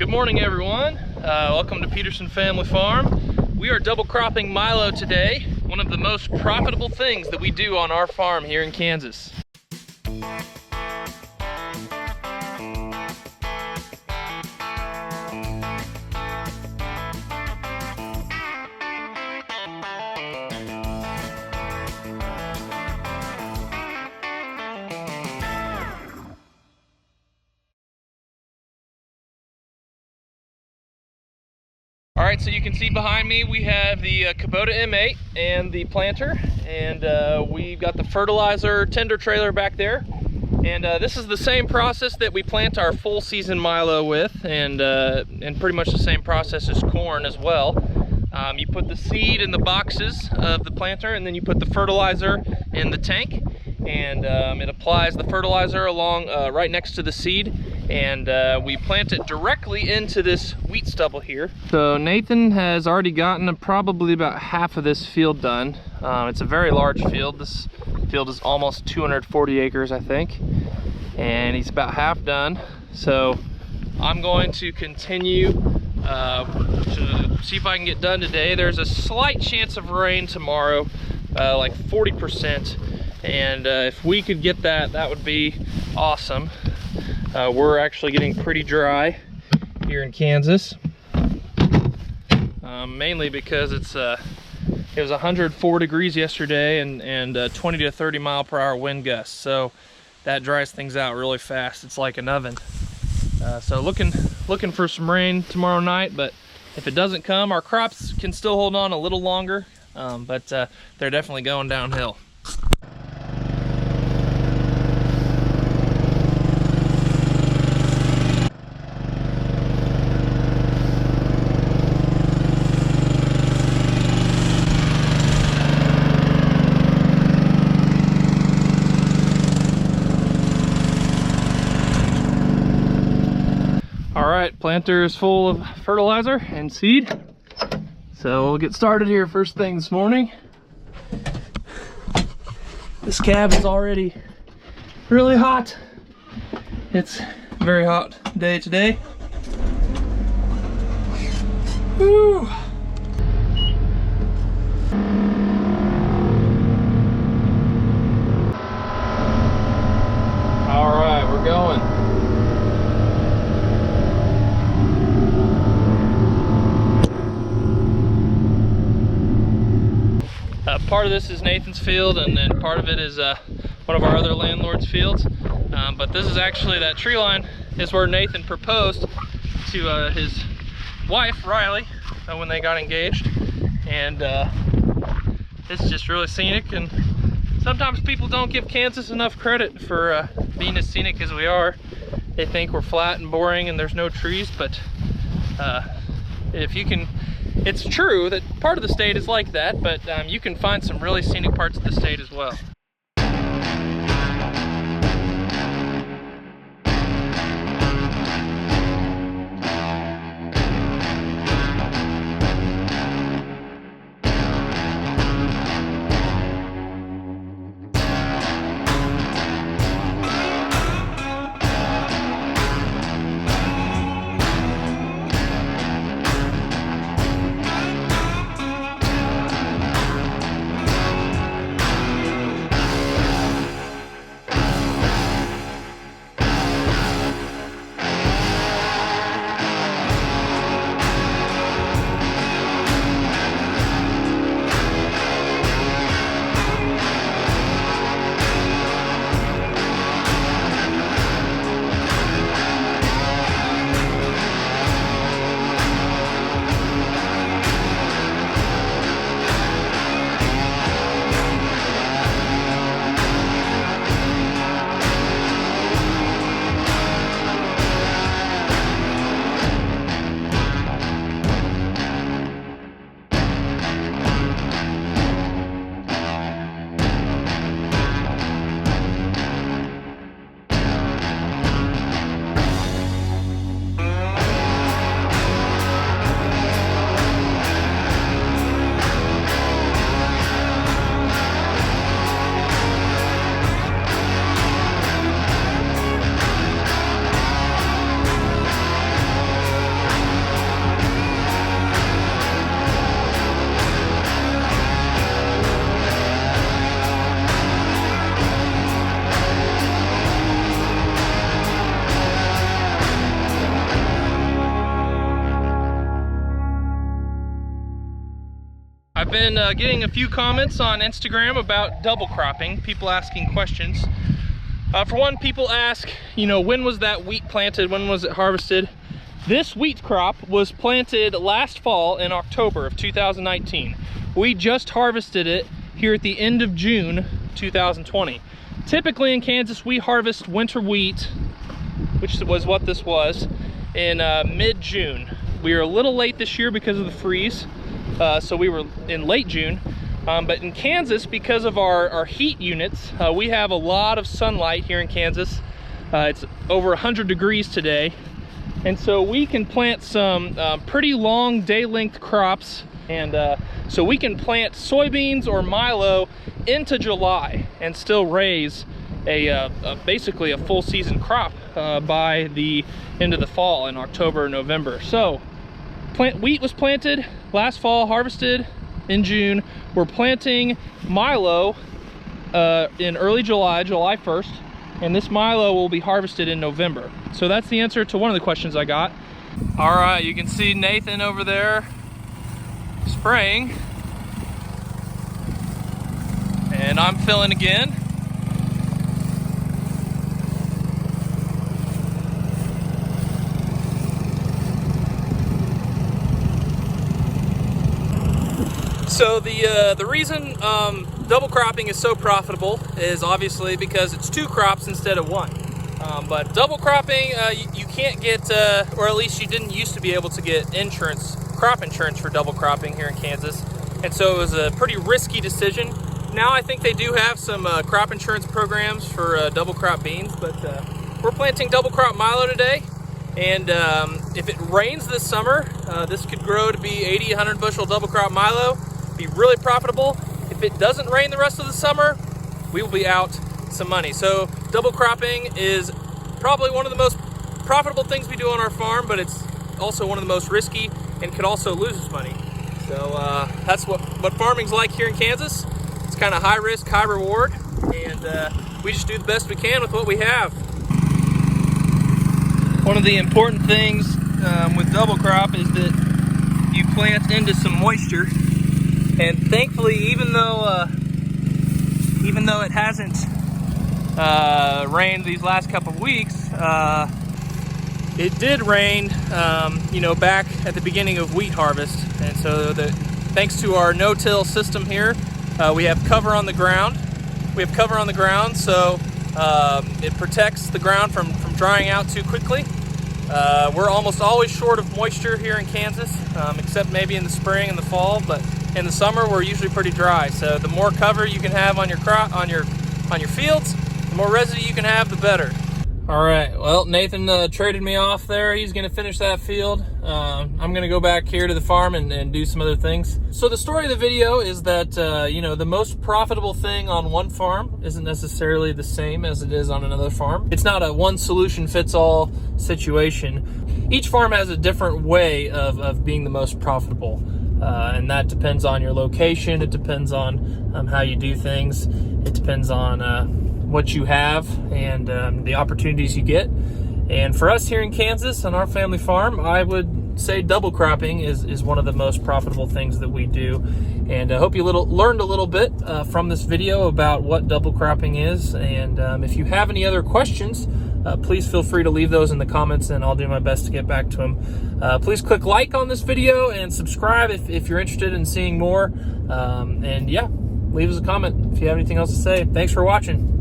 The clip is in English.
Good morning, everyone. Welcome to Peterson Family Farm. We are double cropping milo today, one of the most profitable things that we do on our farm here in Kansas. All right, so you can see behind me we have the Kubota M8 and the planter, and we've got the fertilizer tender trailer back there. And this is the same process that we plant our full season milo with, and pretty much the same process as corn as well. You put the seed in the boxes of the planter, and then you put the fertilizer in the tank, and it applies the fertilizer along right next to the seed, and we plant it directly into this wheat stubble here. So Nathan has already gotten probably about half of this field done. It's a very large field. This field is almost 240 acres, I think, and he's about half done. So I'm going to continue to see if I can get done today. There's a slight chance of rain tomorrow, like 40%, and if we could get that, that would be awesome. We're actually getting pretty dry here in Kansas, mainly because it was 104 degrees yesterday and 20 to 30 mile per hour wind gusts, so that dries things out really fast. It's like an oven. So looking for some rain tomorrow night, but if it doesn't come, our crops can still hold on a little longer, but they're definitely going downhill. All right, planter is full of fertilizer and seed. So we'll get started here first thing this morning. This cab is already really hot. It's a very hot day today. Woo! All right, we're going. Part of this is Nathan's field, and then part of it is one of our other landlord's fields. But this is actually, that tree line is where Nathan proposed to his wife, Riley, when they got engaged. And it's just really scenic, and sometimes people don't give Kansas enough credit for being as scenic as we are. They think we're flat and boring and there's no trees, but if you can, it's true that part of the state is like that, but you can find some really scenic parts of the state as well. I've been getting a few comments on Instagram about double cropping, people asking questions. For one, people ask, you know, when was that wheat planted? When was it harvested? This wheat crop was planted last fall in October of 2019. We just harvested it here at the end of June 2020. Typically in Kansas, we harvest winter wheat, which was what this was, in mid-June. We were a little late this year because of the freeze, so we were in late June. But in Kansas, because of our heat units, we have a lot of sunlight here in Kansas. It's over 100 degrees today. And so we can plant some pretty long day-length crops. And so we can plant soybeans or milo into July and still raise basically a full season crop by the end of the fall in October or November. So wheat was planted last fall, harvested in June. We're planting milo in early July, July 1st, and this milo will be harvested in November. So that's the answer to one of the questions I got. All right, you can see Nathan over there spraying, and I'm filling again. So the reason double cropping is so profitable is obviously because it's 2 crops instead of 1. But double cropping, you can't get, or at least you didn't used to be able to get crop insurance for double cropping here in Kansas. And so it was a pretty risky decision. Now I think they do have some crop insurance programs for double crop beans, but we're planting double crop milo today. And if it rains this summer, this could grow to be 80, 100 bushel double crop milo. Be really profitable. If it doesn't rain the rest of the summer, we will be out some money. So double cropping is probably one of the most profitable things we do on our farm, but it's also one of the most risky and could also lose us money. So that's what farming's like here in Kansas. It's kind of high risk, high reward, and we just do the best we can with what we have. One of the important things with double crop is that you plant into some moisture. And thankfully, even though it hasn't rained these last couple of weeks, it did rain, you know, back at the beginning of wheat harvest. And so thanks to our no-till system here, we have cover on the ground. So it protects the ground from drying out too quickly. We're almost always short of moisture here in Kansas, except maybe in the spring and the fall, but in the summer we're usually pretty dry. So the more cover you can have on your fields, the more residue you can have, the better. All right, well, Nathan traded me off there. He's gonna finish that field. I'm gonna go back here to the farm and do some other things. So the story of the video is that you know, the most profitable thing on one farm isn't necessarily the same as it is on another farm. It's not a one solution fits all situation. Each farm has a different way of being the most profitable. And that depends on your location. It depends on how you do things. It depends on what you have and the opportunities you get. And for us here in Kansas on our family farm, I would say double cropping is one of the most profitable things that we do. And I hope you learned a little bit from this video about what double cropping is. And if you have any other questions, please feel free to leave those in the comments and I'll do my best to get back to them. Please click like on this video and subscribe if you're interested in seeing more. And yeah, leave us a comment if you have anything else to say. Thanks for watching.